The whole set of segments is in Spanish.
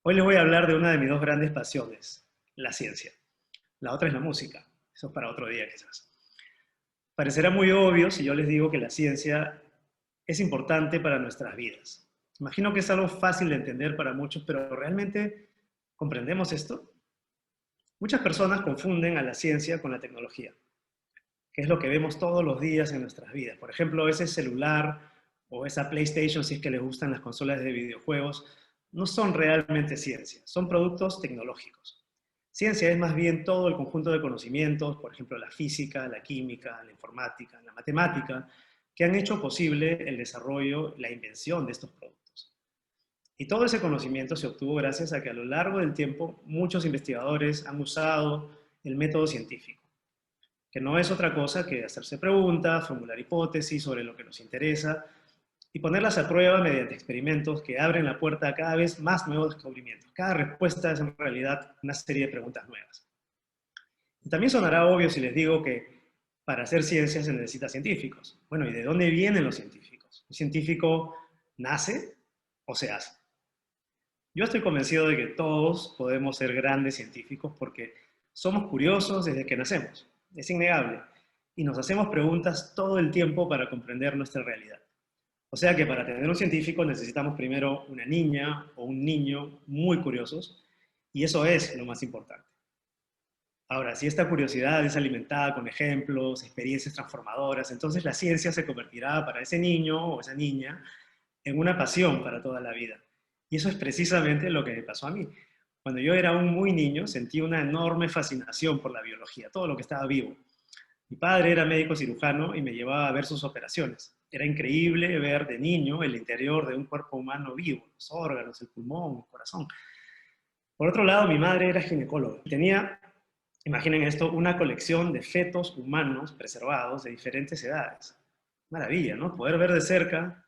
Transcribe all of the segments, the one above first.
Hoy les voy a hablar de una de mis dos grandes pasiones, la ciencia. La otra es la música. Eso es para otro día quizás. Parecerá muy obvio si yo les digo que la ciencia es importante para nuestras vidas. Imagino que es algo fácil de entender para muchos, pero ¿realmente comprendemos esto? Muchas personas confunden a la ciencia con la tecnología, que es lo que vemos todos los días en nuestras vidas. Por ejemplo, ese celular o esa PlayStation, si es que les gustan las consolas de videojuegos, no son realmente ciencia, son productos tecnológicos. Ciencia es más bien todo el conjunto de conocimientos, por ejemplo, la física, la química, la informática, la matemática, que han hecho posible el desarrollo y la invención de estos productos. Y todo ese conocimiento se obtuvo gracias a que a lo largo del tiempo muchos investigadores han usado el método científico, que no es otra cosa que hacerse preguntas, formular hipótesis sobre lo que nos interesa y ponerlas a prueba mediante experimentos que abren la puerta a cada vez más nuevos descubrimientos. Cada respuesta es en realidad una serie de preguntas nuevas. Y también sonará obvio si les digo que para hacer ciencia se necesita científicos. Bueno, ¿y de dónde vienen los científicos? ¿Un científico nace o se hace? Yo estoy convencido de que todos podemos ser grandes científicos porque somos curiosos desde que nacemos. Es innegable. Y nos hacemos preguntas todo el tiempo para comprender nuestra realidad. O sea que para tener un científico necesitamos primero una niña o un niño muy curiosos, y eso es lo más importante. Ahora, si esta curiosidad es alimentada con ejemplos, experiencias transformadoras, entonces la ciencia se convertirá para ese niño o esa niña en una pasión para toda la vida. Y eso es precisamente lo que me pasó a mí. Cuando yo era un muy niño, sentí una enorme fascinación por la biología, todo lo que estaba vivo. Mi padre era médico cirujano y me llevaba a ver sus operaciones. Era increíble ver de niño el interior de un cuerpo humano vivo, los órganos, el pulmón, el corazón. Por otro lado, mi madre era ginecóloga. Tenía, imaginen esto, una colección de fetos humanos preservados de diferentes edades. Maravilla, ¿no? Poder ver de cerca,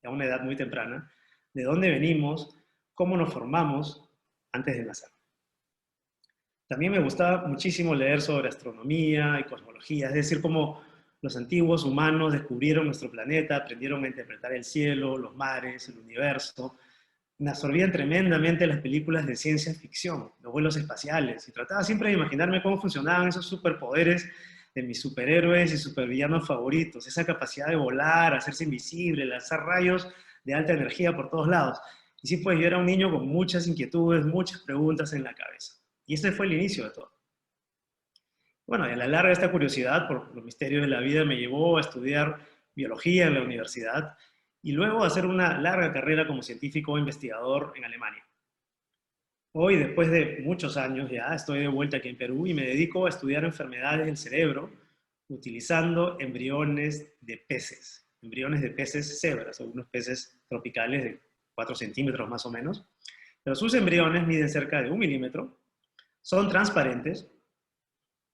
a una edad muy temprana, de dónde venimos, cómo nos formamos antes de nacer. También me gustaba muchísimo leer sobre astronomía y cosmología, es decir, cómo los antiguos humanos descubrieron nuestro planeta, aprendieron a interpretar el cielo, los mares, el universo. Me absorbían tremendamente las películas de ciencia ficción, los vuelos espaciales, y trataba siempre de imaginarme cómo funcionaban esos superpoderes de mis superhéroes y supervillanos favoritos, esa capacidad de volar, hacerse invisible, lanzar rayos de alta energía por todos lados. Y sí, pues yo era un niño con muchas inquietudes, muchas preguntas en la cabeza. Y ese fue el inicio de todo. Bueno, y a la larga esta curiosidad por los misterios de la vida me llevó a estudiar biología en la universidad y luego a hacer una larga carrera como científico e investigador en Alemania. Hoy, después de muchos años ya, estoy de vuelta aquí en Perú y me dedico a estudiar enfermedades del cerebro utilizando embriones de peces cebras, algunos peces tropicales de 4 centímetros más o menos, pero sus embriones miden cerca de 1 milímetro, son transparentes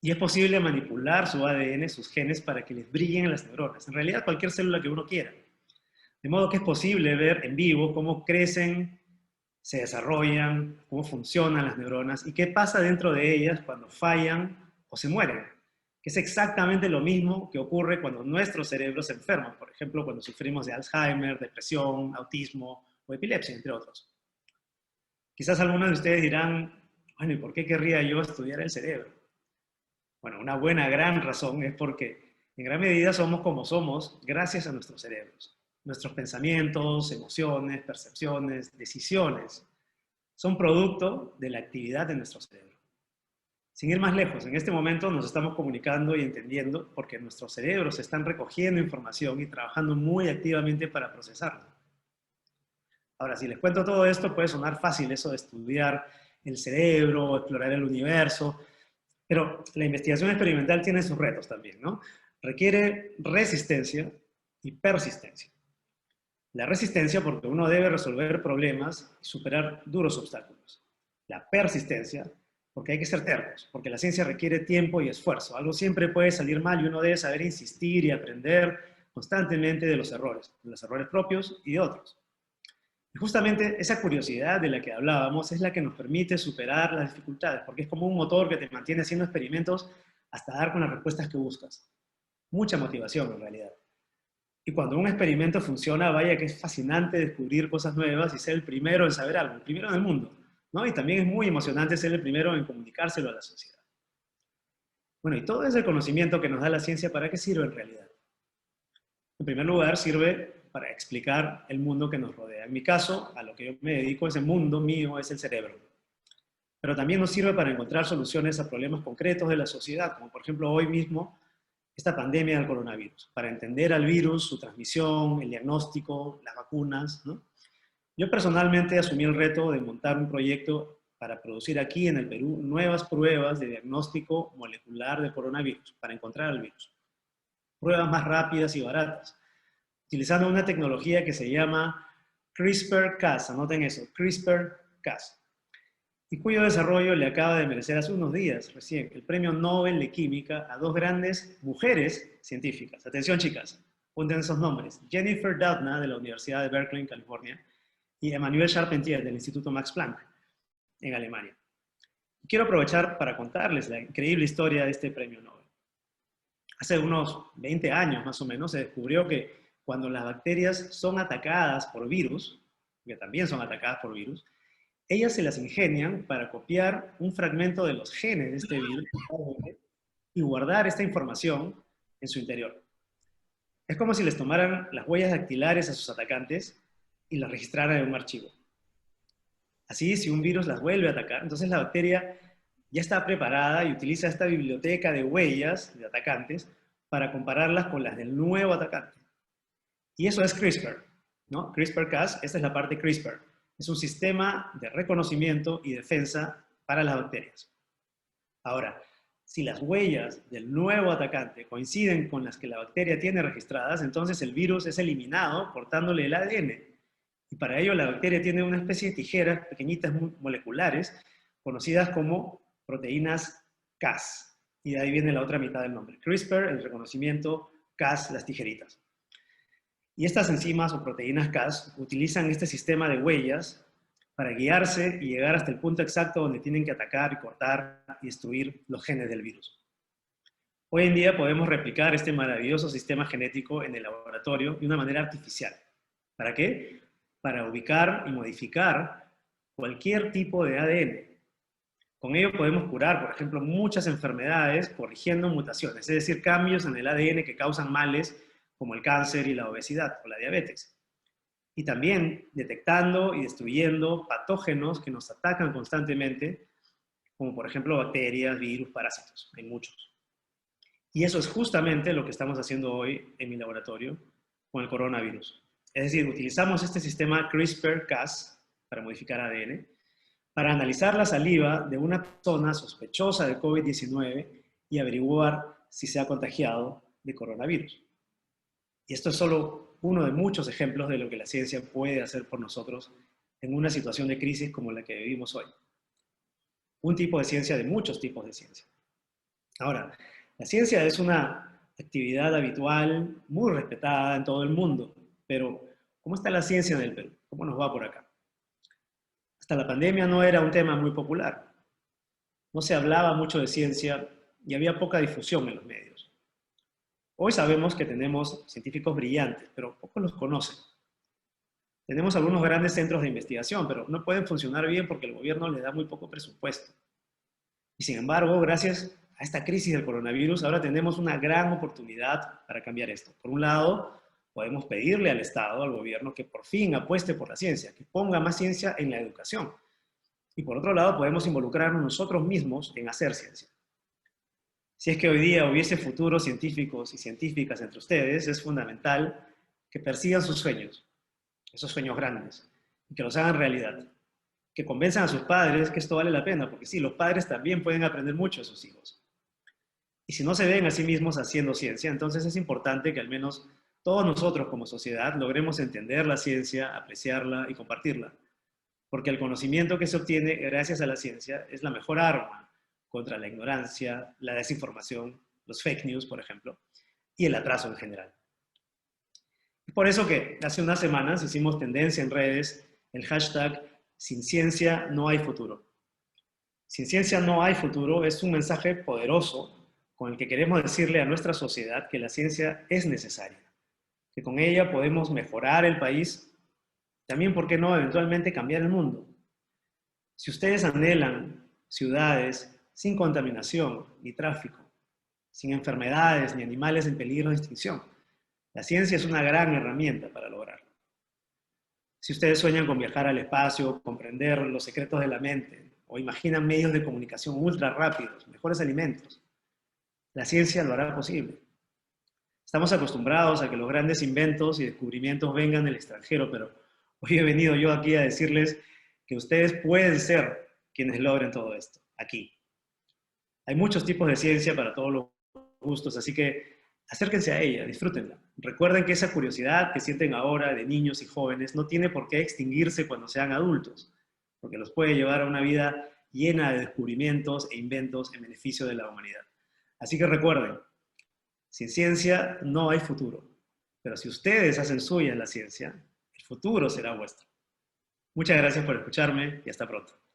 y es posible manipular su ADN, sus genes, para que les brillen las neuronas. En realidad, cualquier célula que uno quiera. De modo que es posible ver en vivo cómo crecen, se desarrollan, cómo funcionan las neuronas y qué pasa dentro de ellas cuando fallan o se mueren. Que es exactamente lo mismo que ocurre cuando nuestro cerebro se enferma. Por ejemplo, cuando sufrimos de Alzheimer, depresión, autismo o epilepsia, entre otros. Quizás algunos de ustedes dirán, bueno, ¿y por qué querría yo estudiar el cerebro? Bueno, una buena, gran razón es porque en gran medida somos como somos gracias a nuestros cerebros. Nuestros pensamientos, emociones, percepciones, decisiones son producto de la actividad de nuestro cerebro. Sin ir más lejos, en este momento nos estamos comunicando y entendiendo porque nuestros cerebros están recogiendo información y trabajando muy activamente para procesarla. Ahora, si les cuento todo esto, puede sonar fácil eso de estudiar el cerebro, explorar el universo, pero la investigación experimental tiene sus retos también, ¿no? Requiere resistencia y persistencia. La resistencia porque uno debe resolver problemas y superar duros obstáculos. La persistencia porque hay que ser tercos, porque la ciencia requiere tiempo y esfuerzo. Algo siempre puede salir mal y uno debe saber insistir y aprender constantemente de los errores propios y de otros. Y justamente esa curiosidad de la que hablábamos es la que nos permite superar las dificultades, porque es como un motor que te mantiene haciendo experimentos hasta dar con las respuestas que buscas. Mucha motivación en realidad. Y cuando un experimento funciona, vaya que es fascinante descubrir cosas nuevas y ser el primero en saber algo, el primero en el mundo, ¿no? Y también es muy emocionante ser el primero en comunicárselo a la sociedad. Bueno, y todo ese conocimiento que nos da la ciencia, ¿para qué sirve en realidad? En primer lugar, sirve para explicar el mundo que nos rodea. En mi caso, a lo que yo me dedico, ese mundo mío es el cerebro. Pero también nos sirve para encontrar soluciones a problemas concretos de la sociedad, como por ejemplo hoy mismo esta pandemia del coronavirus, para entender al virus, su transmisión, el diagnóstico, las vacunas, ¿no? Yo personalmente asumí el reto de montar un proyecto para producir aquí en el Perú nuevas pruebas de diagnóstico molecular del coronavirus, para encontrar el virus. Pruebas más rápidas y baratas, utilizando una tecnología que se llama CRISPR-Cas, anoten eso, CRISPR-Cas, y cuyo desarrollo le acaba de merecer hace unos días recién el Premio Nobel de Química a dos grandes mujeres científicas. Atención, chicas, apunten esos nombres. Jennifer Doudna, de la Universidad de Berkeley, en California, y Emmanuelle Charpentier, del Instituto Max Planck, en Alemania. Quiero aprovechar para contarles la increíble historia de este Premio Nobel. Hace unos 20 años, más o menos, se descubrió que cuando las bacterias son atacadas por virus, que también son atacadas por virus, ellas se las ingenian para copiar un fragmento de los genes de este virus y guardar esta información en su interior. Es como si les tomaran las huellas dactilares a sus atacantes y las registraran en un archivo. Así, si un virus las vuelve a atacar, entonces la bacteria ya está preparada y utiliza esta biblioteca de huellas de atacantes para compararlas con las del nuevo atacante. Y eso es CRISPR, ¿no? CRISPR-Cas, esta es la parte CRISPR. Es un sistema de reconocimiento y defensa para las bacterias. Ahora, si las huellas del nuevo atacante coinciden con las que la bacteria tiene registradas, entonces el virus es eliminado cortándole el ADN. Y para ello la bacteria tiene una especie de tijeras pequeñitas moleculares conocidas como proteínas Cas. Y de ahí viene la otra mitad del nombre. CRISPR, el reconocimiento, Cas, las tijeritas. Y estas enzimas o proteínas Cas utilizan este sistema de huellas para guiarse y llegar hasta el punto exacto donde tienen que atacar y cortar y destruir los genes del virus. Hoy en día podemos replicar este maravilloso sistema genético en el laboratorio de una manera artificial. ¿Para qué? Para ubicar y modificar cualquier tipo de ADN. Con ello podemos curar, por ejemplo, muchas enfermedades corrigiendo mutaciones, es decir, cambios en el ADN que causan males como el cáncer y la obesidad o la diabetes. Y también detectando y destruyendo patógenos que nos atacan constantemente, como por ejemplo bacterias, virus, parásitos, hay muchos. Y eso es justamente lo que estamos haciendo hoy en mi laboratorio con el coronavirus. Es decir, utilizamos este sistema CRISPR-Cas para modificar ADN, para analizar la saliva de una persona sospechosa de COVID-19 y averiguar si se ha contagiado de coronavirus. Y esto es solo uno de muchos ejemplos de lo que la ciencia puede hacer por nosotros en una situación de crisis como la que vivimos hoy. Un tipo de ciencia de muchos tipos de ciencia. Ahora, la ciencia es una actividad habitual, muy respetada en todo el mundo, pero ¿cómo está la ciencia en el Perú? ¿Cómo nos va por acá? Hasta la pandemia no era un tema muy popular. No se hablaba mucho de ciencia y había poca difusión en los medios. Hoy sabemos que tenemos científicos brillantes, pero pocos los conocen. Tenemos algunos grandes centros de investigación, pero no pueden funcionar bien porque el gobierno les da muy poco presupuesto. Y sin embargo, gracias a esta crisis del coronavirus, ahora tenemos una gran oportunidad para cambiar esto. Por un lado, podemos pedirle al Estado, al gobierno, que por fin apueste por la ciencia, que ponga más ciencia en la educación. Y por otro lado, podemos involucrarnos nosotros mismos en hacer ciencia. Si es que hoy día hubiese futuros científicos y científicas entre ustedes, es fundamental que persigan sus sueños, esos sueños grandes, y que los hagan realidad. Que convenzan a sus padres que esto vale la pena, porque sí, los padres también pueden aprender mucho de sus hijos. Y si no se ven a sí mismos haciendo ciencia, entonces es importante que al menos todos nosotros como sociedad logremos entender la ciencia, apreciarla y compartirla. Porque el conocimiento que se obtiene gracias a la ciencia es la mejor arma contra la ignorancia, la desinformación, los fake news, por ejemplo, y el atraso en general. Es por eso que hace unas semanas hicimos tendencia en redes el hashtag Sin ciencia no hay futuro. Sin ciencia no hay futuro es un mensaje poderoso con el que queremos decirle a nuestra sociedad que la ciencia es necesaria, que con ella podemos mejorar el país, también, ¿por qué no?, eventualmente cambiar el mundo. Si ustedes anhelan ciudades sin contaminación ni tráfico, sin enfermedades ni animales en peligro de extinción, la ciencia es una gran herramienta para lograrlo. Si ustedes sueñan con viajar al espacio, comprender los secretos de la mente, o imaginan medios de comunicación ultra rápidos, mejores alimentos, la ciencia lo hará posible. Estamos acostumbrados a que los grandes inventos y descubrimientos vengan del extranjero, pero hoy he venido yo aquí a decirles que ustedes pueden ser quienes logren todo esto, aquí. Hay muchos tipos de ciencia para todos los gustos, así que acérquense a ella, disfrútenla. Recuerden que esa curiosidad que sienten ahora de niños y jóvenes no tiene por qué extinguirse cuando sean adultos, porque los puede llevar a una vida llena de descubrimientos e inventos en beneficio de la humanidad. Así que recuerden, sin ciencia no hay futuro, pero si ustedes hacen suya la ciencia, el futuro será vuestro. Muchas gracias por escucharme y hasta pronto.